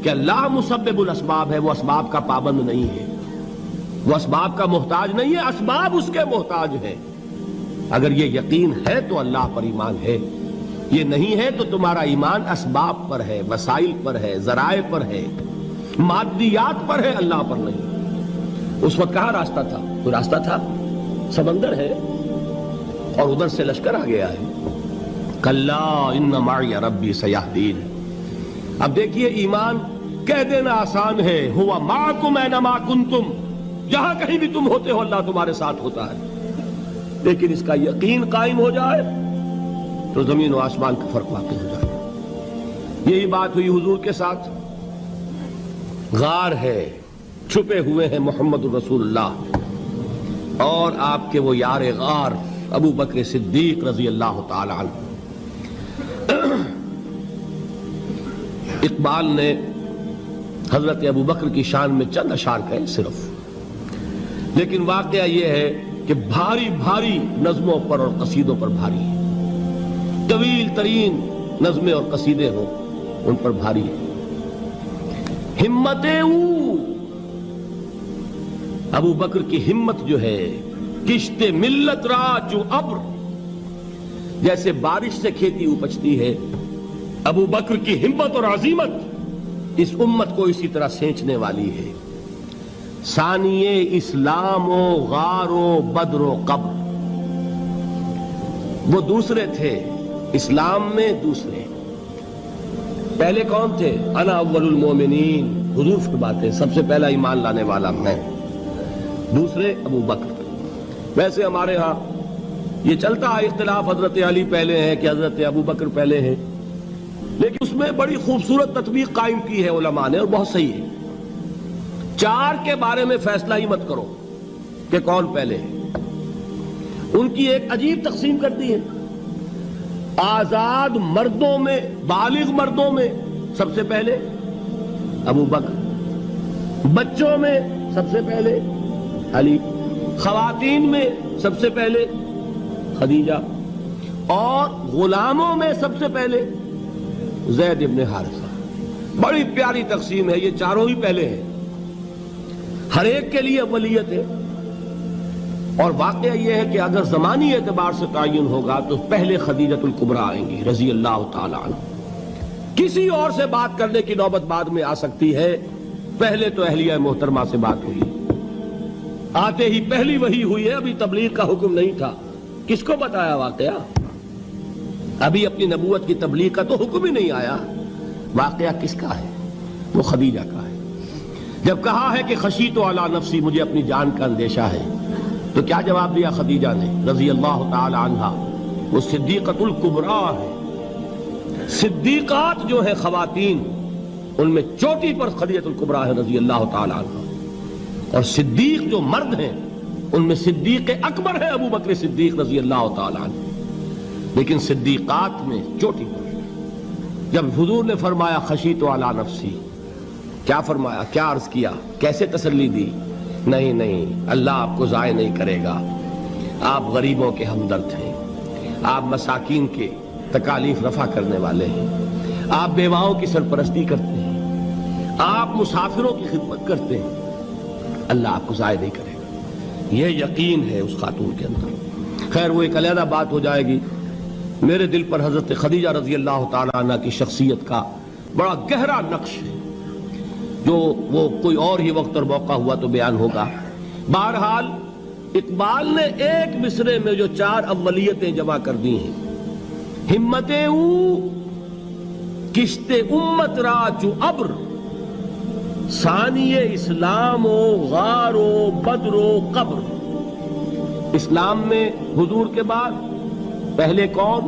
کہ اللہ مسبب الاسباب ہے، وہ اسباب کا پابند نہیں ہے، وہ اسباب کا محتاج نہیں ہے، اسباب اس کے محتاج ہیں۔ اگر یہ یقین ہے تو اللہ پر ایمان ہے، یہ نہیں ہے تو تمہارا ایمان اسباب پر ہے، وسائل پر ہے، ذرائع پر ہے، مادیات پر ہے، اللہ پر نہیں۔ اس وقت کہاں راستہ تھا؟ کوئی راستہ تھا؟ سمندر ہے اور ادھر سے لشکر آ گیا ہے۔ کلا ان معی ربی سیہدین۔ اب دیکھیے ایمان کہہ دینا آسان ہے، ہوا معکم اینما کنتم، جہاں کہیں بھی تم ہوتے ہو اللہ تمہارے ساتھ ہوتا ہے، لیکن اس کا یقین قائم ہو جائے تو زمین و آسمان کا فرق واقع ہو جائے۔ یہی بات ہوئی حضور کے ساتھ۔ غار ہے، چھپے ہوئے ہیں محمد الرسول اللہ اور آپ کے وہ یار غار ابو بکر صدیق رضی اللہ تعالی عنہ۔ اقبال نے حضرت ابو بکر کی شان میں چند اشعار کہے صرف، لیکن واقعہ یہ ہے کہ بھاری بھاری نظموں پر اور قصیدوں پر بھاری ہے، طویل ترین نظمیں اور قصیدے ہوں ان پر بھاری ہے۔ ہمت ابو بکر کی ہمت جو ہے، کشت ملت را جو ابر، جیسے بارش سے کھیتی اپجتی ہے، ابو بکر کی ہمت اور عزیمت اس امت کو اسی طرح سینچنے والی ہے۔ ثانیے اسلام و غار و بدر و قبر، وہ دوسرے تھے اسلام میں، دوسرے پہلے کون تھے؟ انا اول المومنین، حضور فرماتے ہیں سب سے پہلا ایمان لانے والا میں، دوسرے ابو بکر۔ ویسے ہمارے ہاں یہ چلتا ہے اختلاف، حضرت علی پہلے ہیں کہ حضرت ابو بکر پہلے ہیں، لیکن اس میں بڑی خوبصورت تطبیق قائم کی ہے علماء نے اور بہت صحیح ہے۔ چار کے بارے میں فیصلہ ہی مت کرو کہ کون پہلے ہے، ان کی ایک عجیب تقسیم کر دی ہے۔ آزاد مردوں میں، بالغ مردوں میں سب سے پہلے ابو بکر، بچوں میں سب سے پہلے علی، خواتین میں سب سے پہلے خدیجہ، اور غلاموں میں سب سے پہلے زید ابن حارثہ۔ بڑی پیاری تقسیم ہے، یہ چاروں ہی پہلے ہیں، ہر ایک کے لیے اولیت ہے۔ اور واقعہ یہ ہے کہ اگر زمانی اعتبار سے تعین ہوگا تو پہلے خدیجۃ الکبریٰ آئیں گی رضی اللہ تعالی عنہ۔ کسی اور سے بات کرنے کی نوبت بعد میں آ سکتی ہے، پہلے تو اہلیہ محترمہ سے بات ہوئی، آتے ہی پہلی وحی ہوئی ہے، ابھی تبلیغ کا حکم نہیں تھا۔ کس کو بتایا واقعہ؟ ابھی اپنی نبوت کی تبلیغ کا تو حکم ہی نہیں آیا۔ واقعہ کس کا ہے؟ وہ خدیجہ کا ہے۔ جب کہا ہے کہ خشیت علی نفسی، مجھے اپنی جان کا اندیشہ ہے، تو کیا جواب دیا خدیجہ نے رضی اللہ تعالی عنہا؟ وہ صدیقۃ الکبریٰ ہے۔ صدیقات جو ہیں خواتین، ان میں چوٹی پر خدیجۃ الکبریٰ ہے رضی اللہ تعالی عنہا، اور صدیق جو مرد ہیں ان میں صدیق اکبر ہے ابو بکر صدیق رضی اللہ تعالی عنہ۔ لیکن صدیقات میں چوٹی پر جب حضور نے فرمایا خشیت علی نفسی، کیا فرمایا؟ کیا عرض کیا؟ کیسے تسلی دی؟ نہیں، اللہ آپ کو ضائع نہیں کرے گا، آپ غریبوں کے ہمدرد ہیں، آپ مساکین کے تکالیف رفع کرنے والے ہیں، آپ بیواؤں کی سرپرستی کرتے ہیں، آپ مسافروں کی خدمت کرتے ہیں، اللہ آپ کو ضائع نہیں کرے گا۔ یہ یقین ہے اس خاتون کے اندر۔ خیر وہ ایک علیحدہ بات ہو جائے گی۔ میرے دل پر حضرت خدیجہ رضی اللہ تعالی عنہ کی شخصیت کا بڑا گہرا نقش ہے، جو وہ کوئی اور ہی وقت اور موقع ہوا تو بیان ہوگا۔ بہرحال اقبال نے ایک مصرے میں جو چار اولیتیں جمع کر دی ہیں، ہمتیں کشت امت را چو ابر، ثانی اسلام و غار و بدر و قبر۔ اسلام میں حضور کے بعد پہلے کون؟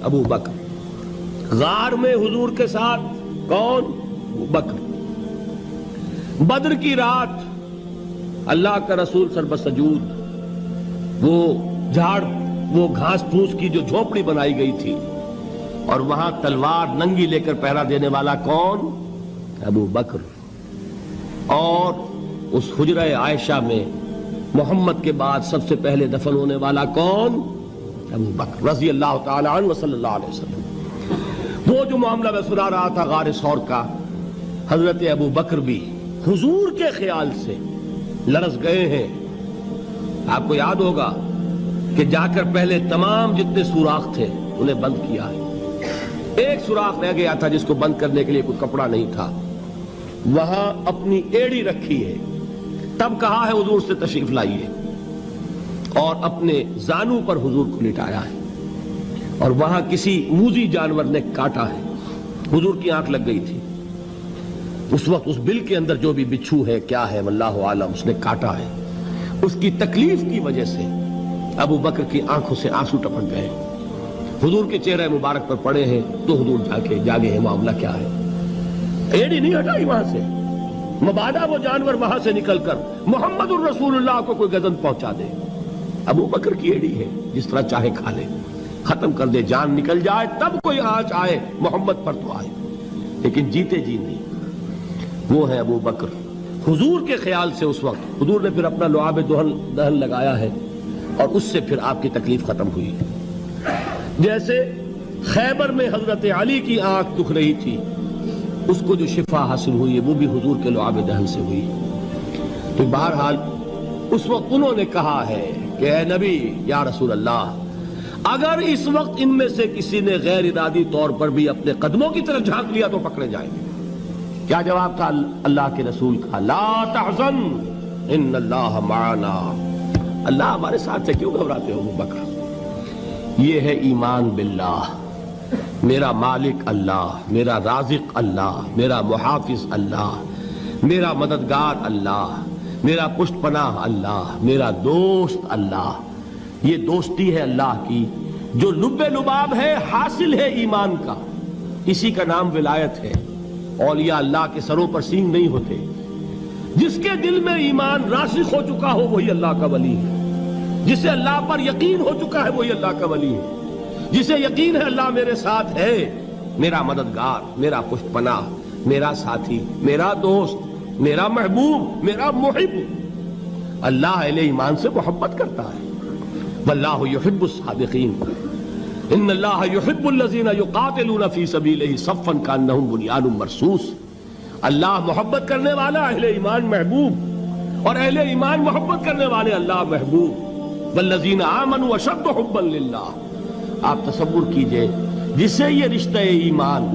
ابو بکر۔ غار میں حضور کے ساتھ کون؟ ابو بکر۔ بدر کی رات اللہ کا رسول سر بسجود، وہ جھاڑ، وہ گھاس پھوس کی جو جھونپڑی بنائی گئی تھی، اور وہاں تلوار ننگی لے کر پہرا دینے والا کون؟ ابو بکر۔ اور اس حجرہ عائشہ میں محمد کے بعد سب سے پہلے دفن ہونے والا کون؟ ابو بکر رضی اللہ تعالی عنہ صلی اللہ علیہ وسلم۔ وہ جو معاملہ میں سنا رہا تھا غار ثور کا، حضرت ابو بکر بھی حضور کے خیال سے لرز گئے ہیں. آپ کو یاد ہوگا کہ جا کر پہلے تمام جتنے سوراخ تھے انہیں بند کیا ہے. ایک سوراخ رہ گیا تھا جس کو بند کرنے کے لیے کوئی کپڑا نہیں تھا. وہاں اپنی ایڑی رکھی ہے. تب کہا ہے حضور سے تشریف لائیے, اور اپنے زانو پر حضور کو لٹایا ہے. اور وہاں کسی موذی جانور نے کاٹا ہے. حضور کی آنکھ لگ گئی تھی. اس وقت اس بل کے اندر جو بھی بچھو ہے کیا ہے واللہ عالم, اس نے کاٹا ہے. اس کی تکلیف کی وجہ سے ابو بکر کی آنکھوں سے آنسو ٹپک گئے. حضور کے چہرے مبارک پر پڑے ہیں تو حضور جاگے ہیں معاملہ کیا ہے. ایڑی نہیں ہٹائی وہاں سے, مبادا وہ جانور وہاں سے نکل کر محمد الرسول اللہ کو کوئی گزن پہنچا دے. ابو بکر کی ایڑی ہے, جس طرح چاہے کھا لے, ختم کر دے, جان نکل جائے تب کوئی آنچ آئے محمد پر تو آئے, لیکن جیتے جی نہیں. وہ ہے ابو بکر حضور کے خیال سے. اس وقت حضور نے پھر اپنا لعاب دہن لگایا ہے اور اس سے پھر آپ کی تکلیف ختم ہوئی. جیسے خیبر میں حضرت علی کی آنکھ دکھ رہی تھی, اس کو جو شفا حاصل ہوئی ہے وہ بھی حضور کے لعاب دہن سے ہوئی. تو بہرحال اس وقت انہوں نے کہا ہے کہ اے نبی یا رسول اللہ, اگر اس وقت ان میں سے کسی نے غیر ارادی طور پر بھی اپنے قدموں کی طرف جھانک لیا تو پکڑے جائیں گے. کیا جواب تھا اللہ کے رسول کا؟ لا تحزن ان اللہ معنا. اللہ ہمارے ساتھ سے کیوں گھبراتے ہو ابو بکر؟ یہ ہے ایمان باللہ. میرا مالک اللہ, میرا رازق اللہ, میرا محافظ اللہ, میرا مددگار اللہ, میرا پشت پناہ اللہ, میرا دوست اللہ. یہ دوستی ہے اللہ کی جو لب لباب ہے, حاصل ہے ایمان کا. اسی کا نام ولایت ہے. اولیاء اللہ کے سروں پر سینگ نہیں ہوتے. جس کے دل میں ایمان راسخ ہو چکا ہو وہی اللہ کا ولی ہے. جسے اللہ پر یقین ہو چکا ہے وہی اللہ کا ولی ہے. جسے یقین ہے اللہ میرے ساتھ ہے, میرا مددگار, میرا پشت پناہ, میرا ساتھی, میرا دوست, میرا محبوب, میرا محب. اللہ اہل ایمان سے محبت کرتا ہے. واللہ یحب الصادقین. ان اللہ یحب الذین یقاتلون فی سبیلہ صفا کانہم بنیان مرصوص. اللہ محبت کرنے والا, اہل ایمان محبوب, اور اہل ایمان محبت کرنے والے اللہ محبوب. والذین آمنوا اشد حبا للہ. آپ تصور کیجئے جسے یہ رشتہ ایمان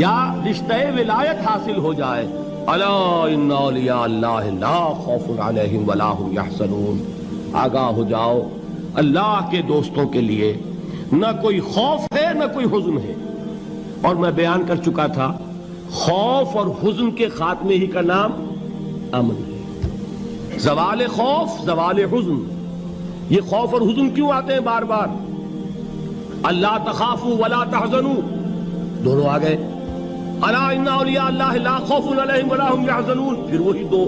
یا رشتہ ولایت حاصل ہو جائے, الا ان اولیاء اللہ لا خوف علیہم ولا هم یحزنون. آگاہ ہو جاؤ, اللہ کے دوستوں کے لیے نہ کوئی خوف ہے نہ کوئی حزن ہے. اور میں بیان کر چکا تھا, خوف اور حزن کے خاتمے ہی کا نام امن ہے. زوال خوف, زوال حزن. یہ خوف اور حزن کیوں آتے ہیں بار بار؟ اللہ تخافوا ولا تحزنوا, دونوں آ گئے. الا ان اولیاء اللہ لا خوف علیہم ولا هم یحزنون, پھر وہی دو.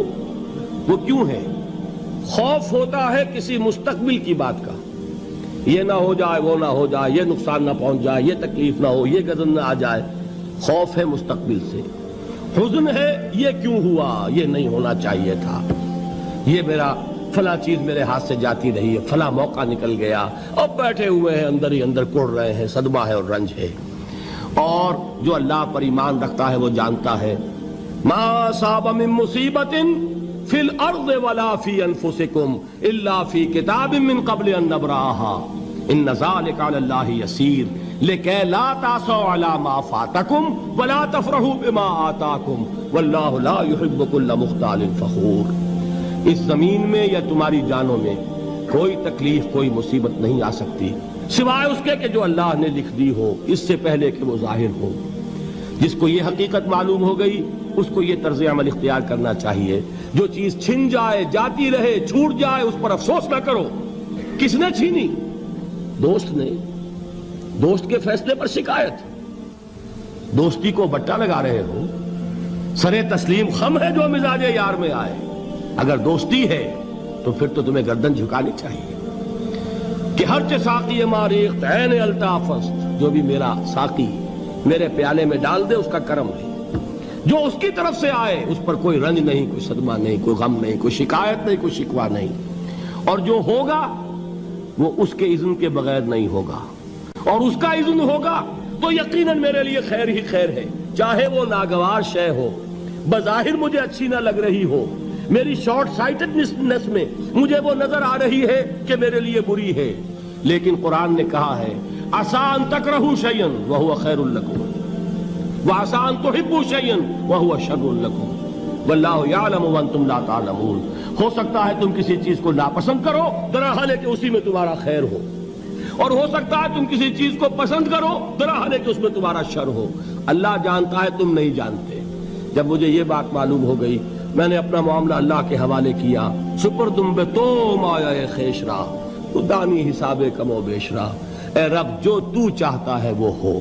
وہ کیوں ہے؟ خوف ہوتا ہے کسی مستقبل کی بات کا, یہ نہ ہو جائے, وہ نہ ہو جائے, یہ نقصان نہ پہنچ جائے, یہ تکلیف نہ ہو, یہ غضب نہ آ جائے. خوف ہے مستقبل سے. حزن ہے یہ کیوں ہوا, یہ نہیں ہونا چاہیے تھا, یہ میرا فلاں چیز میرے ہاتھ سے جاتی رہی ہے, فلاں موقع نکل گیا, اب بیٹھے ہوئے ہیں اندر ہی اندر کڑ رہے ہیں, صدمہ ہے اور رنج ہے. اور جو اللہ پر ایمان رکھتا ہے وہ جانتا ہے ما اصاب من مصیبت فی الارض ولا فی انفسکم الا فی کتاب من قبل ان نبرأها ان ذلک علی اللہ یسیر لکی لا تعصوا علی ما فاتکم ولا تفرحوا بما آتاکم واللہ لا يحب كل مختال فخور. اس زمین میں یا تمہاری جانوں میں کوئی تکلیف, کوئی مصیبت نہیں آ سکتی سوائے اس کے کہ جو اللہ نے لکھ دی ہو, اس سے پہلے کہ وہ ظاہر ہو. جس کو یہ حقیقت معلوم ہو گئی اس کو یہ طرز عمل اختیار کرنا چاہیے. جو چیز چھن جائے, جاتی رہے, چھوٹ جائے, اس پر افسوس نہ کرو. کس نے چھینی؟ دوست نے. دوست کے فیصلے پر شکایت. دوستی کو بٹا لگا رہے ہو, سرے تسلیم خم ہے جو مزاج یار میں آئے. اگر دوستی ہے تو پھر تو تمہیں گردن جھکانی چاہیے کہ ہر چے ساقی ماریخت عین الطافست, جو بھی میرا ساقی میرے پیالے میں ڈال دے اس کا کرم ہے. جو اس کی طرف سے آئے اس پر کوئی رنج نہیں, کوئی صدمہ نہیں, کوئی غم نہیں, کوئی شکایت نہیں, کوئی شکوہ نہیں. اور جو ہوگا وہ اس کے اذن کے بغیر نہیں ہوگا, اور اس کا اذن ہوگا تو یقیناً میرے لیے خیر ہی خیر ہے, چاہے وہ ناگوار شے ہو, بظاہر مجھے اچھی نہ لگ رہی ہو، میری شارٹ سائٹڈنس میں مجھے وہ نظر آ رہی ہے کہ میرے لیے بری ہے، لیکن قرآن نے کہا ہے عسیٰ ان تکرہوا شیئا وہو خیر لکم وعسیٰ ان تحبوا شیئا وہو شر لکم واللہ یعلم وانتم لا تعلمون۔ ہو سکتا ہے تم کسی چیز کو ناپسند کرو دراحال ہے کہ اسی میں تمہارا خیر ہو، اور ہو سکتا ہے تم کسی چیز کو پسند کرو دراحال ہے کہ اس میں تمہارا شر ہو۔ اللہ جانتا ہے، تم نہیں جانتے۔ جب مجھے یہ بات معلوم ہو گئی، میں نے اپنا معاملہ اللہ کے حوالے کیا۔ سپردم بے تو مایا خیش را تو دانی حساب کم و بیش را، اے رب جو تو چاہتا ہے وہ ہو،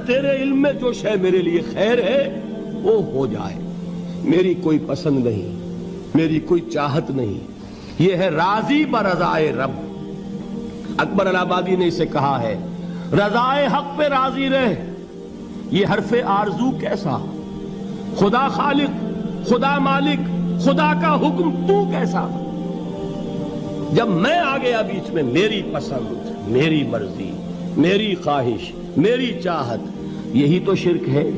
تیرے علم میں جو شے میرے لیے خیر ہے وہ ہو جائے، میری کوئی پسند نہیں، میری کوئی چاہت نہیں، یہ ہے راضی برضائے رب۔ اکبر الہ آبادی نے اسے کہا ہے رضائے حق پہ راضی رہ، یہ حرف آرزو کیسا، خدا خالق، خدا مالک، خدا کا حکم تو کیسا۔ جب میں آ گیا بیچ میں، میری پسند، میری مرضی، میری خواہش، میری چاہت، یہی تو شرک ہے۔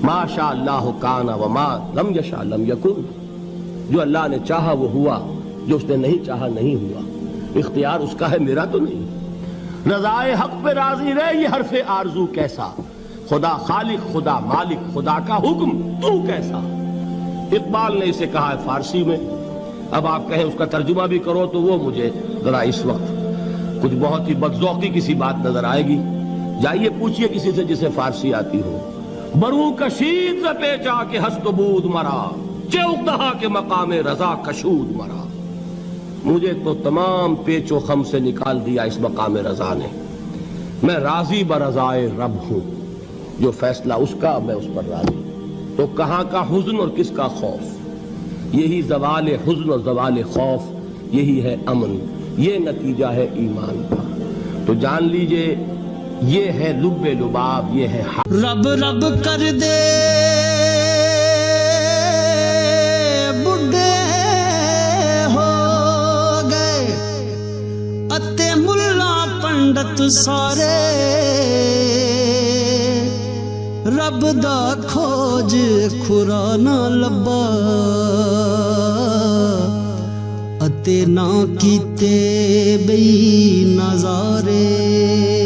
ما شاء اللہ کان وما لم یشاء لم یکن، جو اللہ نے چاہا وہ ہوا، جو اس نے نہیں چاہا نہیں ہوا، اختیار اس کا ہے، میرا تو نہیں۔ رضائے حق پہ راضی رہ، یہ حرف آرزو کیسا، خدا خالق، خدا مالک، خدا کا حکم تو کیسا۔ اقبال نے اسے کہا ہے فارسی میں، اب آپ کہیں اس کا ترجمہ بھی کرو تو وہ مجھے ذرا اس وقت کچھ بہت ہی بدذوقی کسی بات نظر آئے گی۔ جائیے پوچھئے کسی سے جسے فارسی آتی ہو، برو کشید ز پیچا کے ہست و بود مرا، چوک دہا کے مقام رضا کشود مرا۔ مجھے تو تمام پیچ و خم سے نکال دیا اس مقام رضا نے، میں راضی برضائے رب ہوں، جو فیصلہ اس کا میں اس پر راضی۔ تو کہاں کا حزن اور کس کا خوف، یہی زوال حزن اور زوال خوف، یہی ہے امن، یہ نتیجہ ہے ایمان کا۔ تو جان لیجئے یہ ہے لب لباب، یہ ہے رب رب کر دے بڈھے ہو گئے اتے ملا پنڈت سارے، رب دا کھوج کھرا نہ لبا اتے نہ کیتے بئی نظارے۔